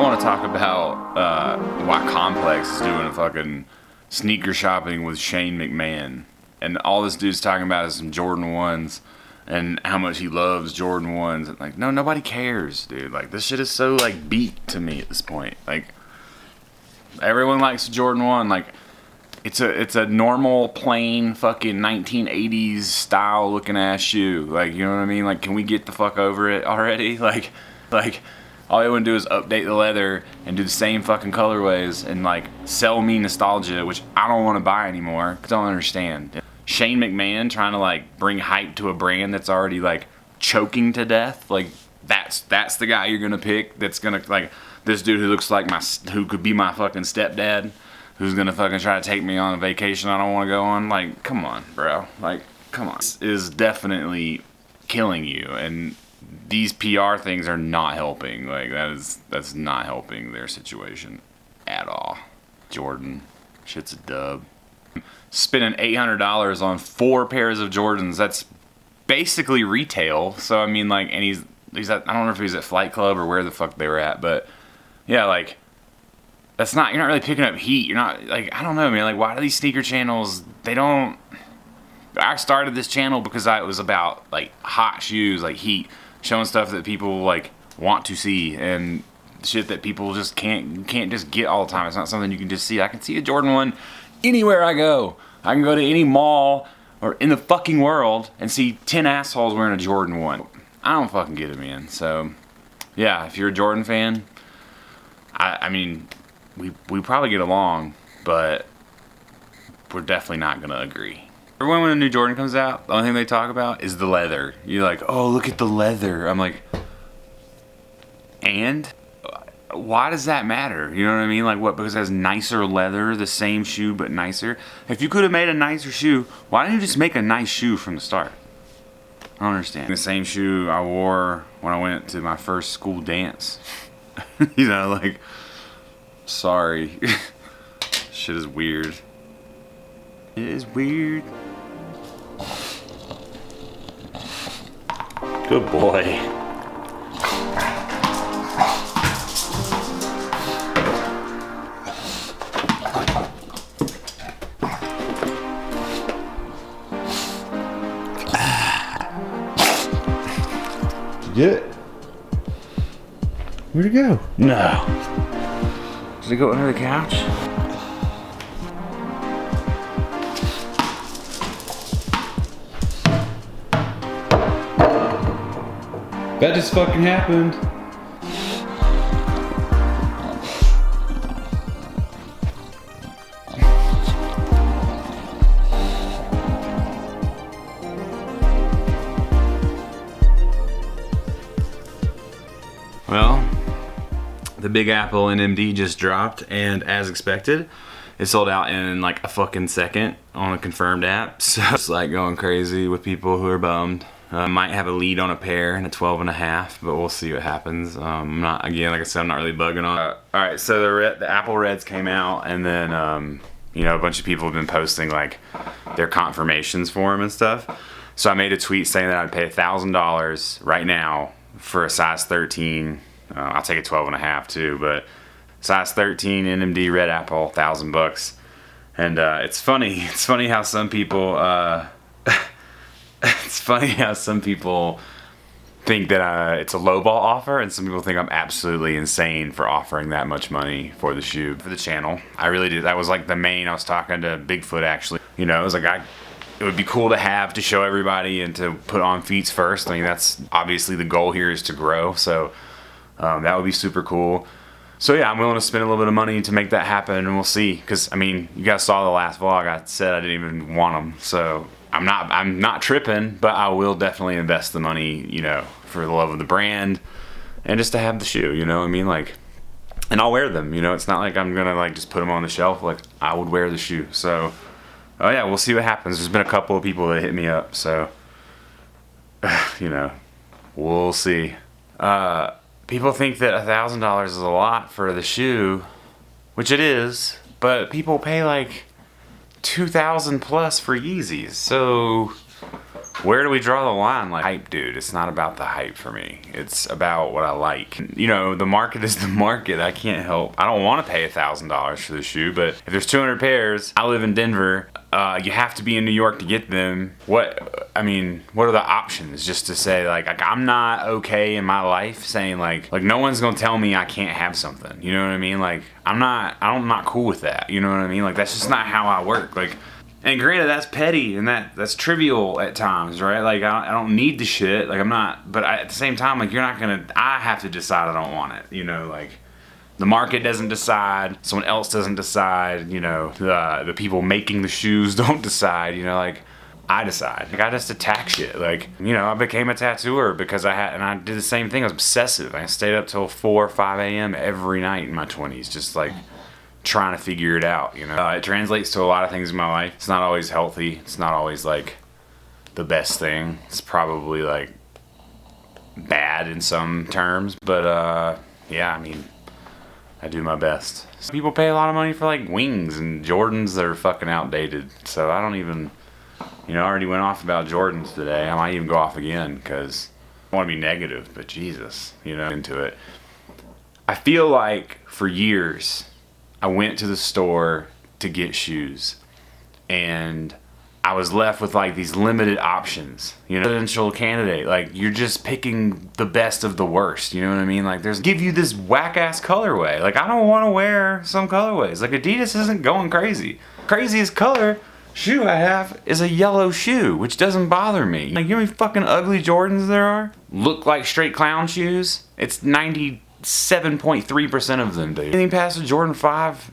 want to talk about why Complex is doing a fucking sneaker shopping with Shane McMahon. And all this dude's talking about is some Jordan 1s and how much he loves Jordan 1s. And like, no, nobody cares, dude. Like, this shit is so, like, beat to me at this point. Like, everyone likes Jordan 1. Like, it's a normal, plain, fucking 1980s style looking ass shoe. Like, you know what I mean? Like, can we get the fuck over it already? Like, all they want to do is update the leather and do the same fucking colorways and, like, sell me nostalgia, which I don't want to buy anymore. I don't understand. Shane McMahon trying to, like, bring hype to a brand that's already, like, choking to death. Like, that's the guy you're gonna pick. That's gonna, like, this dude who looks like who could be my fucking stepdad, who's gonna fucking try to take me on a vacation I don't want to go on. Like, come on, bro. Like, come on. This is definitely killing you, and these PR things are not helping. Like, that's not helping their situation at all. Jordan, shit's a dub. Spending $800 on 4 pairs of Jordans, that's basically retail. So I mean, like, and he's at, I don't know if he's at Flight Club or where the fuck they were at, but yeah, like, that's not, you're not really picking up heat. You're not, like, I don't know, man. Like, why do these sneaker channels, they don't, I started this channel because it was about, like, hot shoes, like heat, showing stuff that people, like, want to see, and shit that people just can't just get all the time. It's not something you can just see. I can see a Jordan 1 anywhere I go. I can go to any mall or in the fucking world and see 10 assholes wearing a Jordan 1. I don't fucking get it, man. So, yeah, if you're a Jordan fan, I mean, we probably get along, but we're definitely not gonna agree. Everyone, when a new Jordan comes out, the only thing they talk about is the leather. You're like, oh, look at the leather. I'm like, and? Why does that matter? You know what I mean? Like, what, because it has nicer leather, the same shoe but nicer? If you could have made a nicer shoe, why didn't you just make a nice shoe from the start? I don't understand. The same shoe I wore when I went to my first school dance. You know, like, sorry. Shit is weird. It is weird. Good boy. Get it? Where'd it go? No. Did it go under the couch? That just fucking happened. Well, the Big Apple NMD just dropped, and as expected, it sold out in like a fucking second on a confirmed app. So it's like going crazy with people who are bummed. Might have a lead on a pair and a 12.5, but we'll see what happens. I'm not, again, like I said, I'm not really bugging on it. All right, so the Apple Reds came out, and then you know, a bunch of people have been posting like their confirmations for them and stuff. So I made a tweet saying that I'd pay $1,000 right now for a size 13. I'll take a 12.5 too, but size 13 NMD Red Apple, $1,000. And it's funny how some people it's funny how some people think that it's a lowball offer, and some people think I'm absolutely insane for offering that much money for the shoe for the channel. I really did. That was like the main. I was talking to Bigfoot actually. You know, it was like it would be cool to have to show everybody and to put on feet first. I mean, that's obviously the goal here is to grow. So that would be super cool. So yeah, I'm willing to spend a little bit of money to make that happen, and we'll see. Because I mean, you guys saw the last vlog. I said I didn't even want them, so I'm not tripping. But I will definitely invest the money, you know, for the love of the brand and just to have the shoe. You know what I mean? Like, and I'll wear them. You know, it's not like I'm gonna like just put them on the shelf. Like, I would wear the shoe. So. Oh yeah, we'll see what happens. There's been a couple of people that hit me up, so you know, we'll see. People think that $1,000 is a lot for the shoe, which it is, but people pay like $2,000 plus for Yeezys. So where do we draw the line? Like, hype, dude, it's not about the hype for me. It's about what I like. You know, the market is the market. I can't help. I don't want to pay $1,000 for the shoe, but if there's 200 pairs, I live in Denver, you have to be in New York to get them. What are the options? Just to say, like I'm not okay in my life saying like no one's gonna tell me I can't have something. You know what I mean? Like, I'm not cool with that. You know what I mean? Like, that's just not how I work. Like, and granted, that's petty and that's trivial at times, right? Like, I don't need the shit. Like, I'm not, but at the same time, like, I have to decide I don't want it. You know, like, the market doesn't decide, someone else doesn't decide, you know, the people making the shoes don't decide, you know, like, I decide. Like, I just attack shit. Like, you know, I became a tattooer because I did the same thing. I was obsessive. I stayed up till 4 or 5 a.m. every night in my 20s, just like trying to figure it out, you know. It translates to a lot of things in my life. It's not always healthy. It's not always like the best thing. It's probably like bad in some terms, but yeah, I mean, I do my best. People pay a lot of money for like wings and Jordans that are fucking outdated. So I don't even, you know, I already went off about Jordans today. I might even go off again because I want to be negative, but Jesus, you know, into it. I feel like for years I went to the store to get shoes and I was left with like these limited options, you know, potential candidate. Like, you're just picking the best of the worst, you know what I mean? Like, give you this whack ass colorway. Like, I don't want to wear some colorways. Like, Adidas isn't going crazy. Craziest color shoe I have is a yellow shoe, which doesn't bother me. Like, you know how many fucking ugly Jordans there are? Look like straight clown shoes? It's 97.3% of them, dude. Anything past a Jordan 5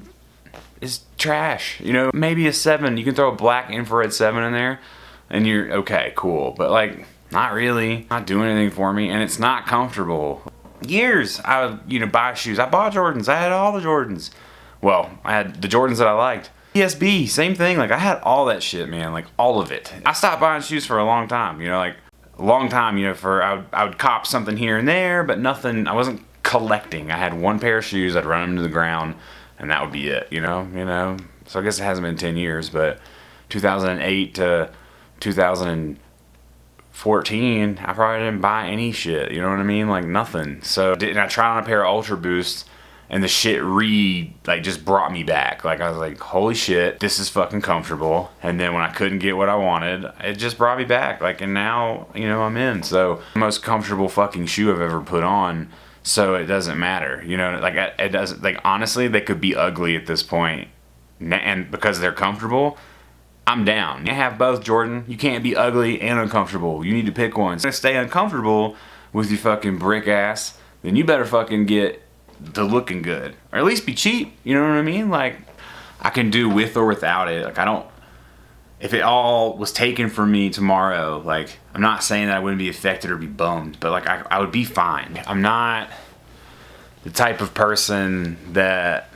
is trash. You know, maybe a 7. You can throw a black infrared 7 in there and you're okay, cool. But like, not really. Not doing anything for me, and it's not comfortable. Years I would, you know, buy shoes. I bought Jordans. I had all the Jordans. Well, I had the Jordans that I liked. ESB, same thing. Like, I had all that shit, man. Like, all of it. I stopped buying shoes for a long time, you know, like a long time, you know, I would cop something here and there, but nothing. I wasn't collecting. I had one pair of shoes, I'd run them to the ground, and that would be it, you know. So I guess it hasn't been 10 years, but 2008 to 2014, I probably didn't buy any shit, you know what I mean? Like, nothing. So I tried on a pair of Ultra Boosts, and the shit just brought me back. Like, I was like, holy shit, this is fucking comfortable. And then when I couldn't get what I wanted, it just brought me back. Like, and now, you know, I'm in. So, the most comfortable fucking shoe I've ever put on. So it doesn't matter, you know, like, it doesn't, like, honestly, they could be ugly at this point, and because they're comfortable, I'm down. You have both, Jordan. You can't be ugly and uncomfortable. You need to pick one. To stay uncomfortable with your fucking brick ass, then you better fucking get to looking good, or at least be cheap, you know what I mean? Like, I can do with or without it. Like, if it all was taken from me tomorrow, like, I'm not saying that I wouldn't be affected or be bummed, but like, I would be fine. I'm not the type of person that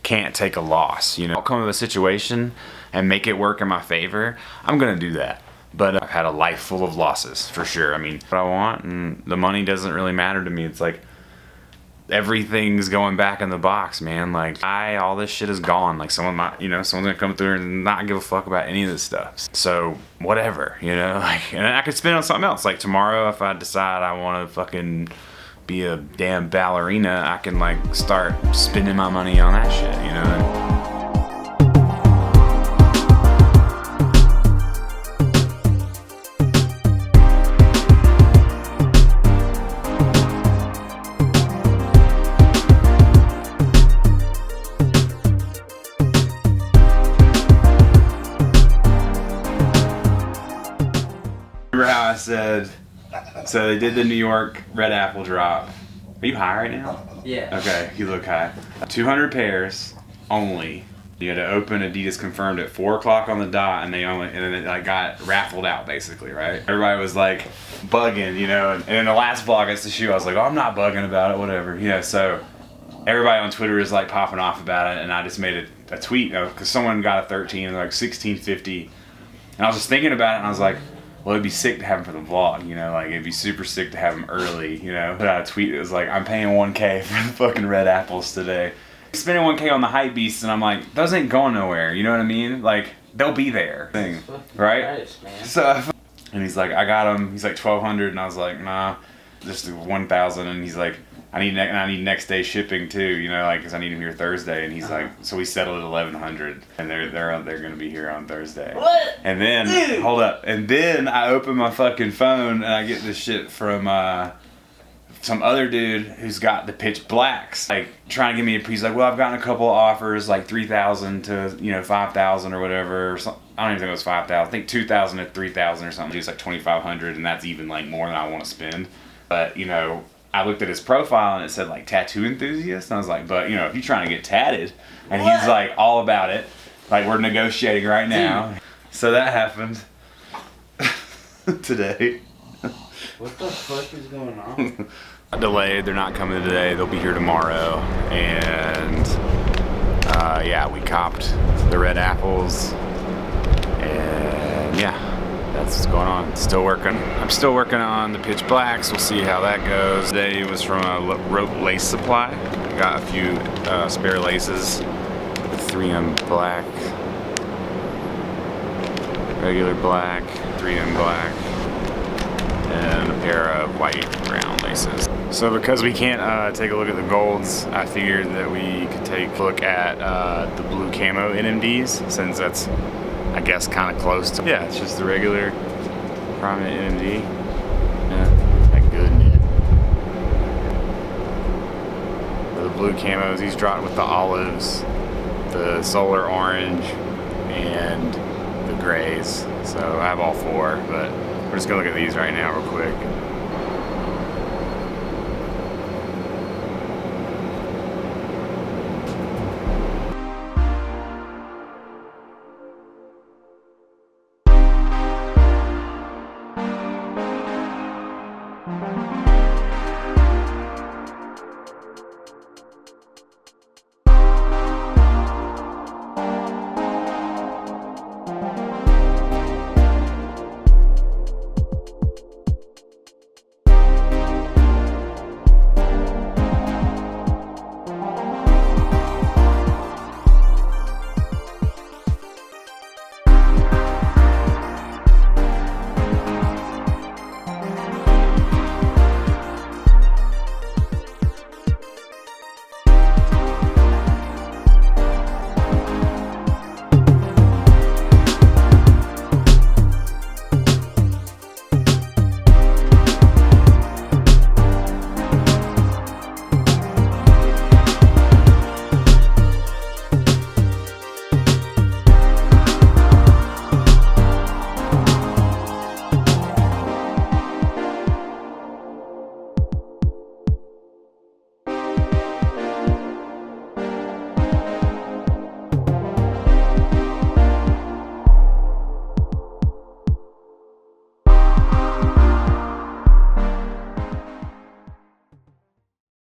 can't take a loss, you know. I'll come to a situation and make it work in my favor. I'm gonna do that. But I've had a life full of losses, for sure. I mean, what I want, and the money doesn't really matter to me. It's like, everything's going back in the box, man. Like, all this shit is gone. Like, someone's gonna come through and not give a fuck about any of this stuff. So, whatever, you know? Like, and I could spend on something else. Like, tomorrow, if I decide I want to fucking be a damn ballerina, I can, like, start spending my money on that shit, you know? How I said, so they did the New York Red Apple drop. Are you high right now? Yeah. Okay, you look high. 200 pairs only. You had to open Adidas Confirmed at 4 o'clock on the dot, and then it like got raffled out, basically, right? Everybody was like bugging, you know. And in the last vlog, it's the shoe. I was like, oh, I'm not bugging about it, whatever, you know. So everybody on Twitter is like popping off about it, and I just made a tweet, you know, because someone got a 13, like $16.50, and I was just thinking about it, and I was like, well, it'd be sick to have them for the vlog, you know, like, it'd be super sick to have them early, you know. Put out a tweet that was like, I'm paying $1K for the fucking red apples today. Spending $1K on the hype beasts, and I'm like, those ain't going nowhere, you know what I mean? Like, they'll be there, right? Nice, man. So And he's like, I got them. He's like 1,200, and I was like, nah, just 1,000. And he's like, I need next day shipping too, you know, like, cause I need them here Thursday. And he's like, so we settled at 1,100, and they're gonna be here on Thursday. What? And then hold up, and then I open my fucking phone and I get this shit from some other dude who's got the pitch blacks, like trying to give me he's like, well, I've gotten a couple of offers, like 3,000 to, you know, 5,000 or whatever. Or something. I don't even think it was 5,000. I think 2,000 to 3,000 or something. It's like 2,500, and that's even like more than I want to spend. But, you know, I looked at his profile and it said like tattoo enthusiast, and I was like, but, you know, if you're trying to get tatted, and he's like all about it, like we're negotiating right now. So that happened today. What the fuck is going on? Delayed, they're not coming today, they'll be here tomorrow. And yeah, we copped the red apples, and yeah, that's what's going on. Still working. I'm still working on the pitch blacks. We'll see how that goes. Today was from a rope lace supply. Got a few spare laces, the 3M black, regular black, 3M black, and a pair of white brown laces. So because we can't take a look at the golds, I figured that we could take a look at the blue Camo NMDs, since that's, I guess, kind of close to, yeah, it's just the regular prominent NMD. Yeah, that good knit. The blue camos, these dropped with the olives, the solar orange, and the grays. So I have all four, but we're just gonna look at these right now real quick.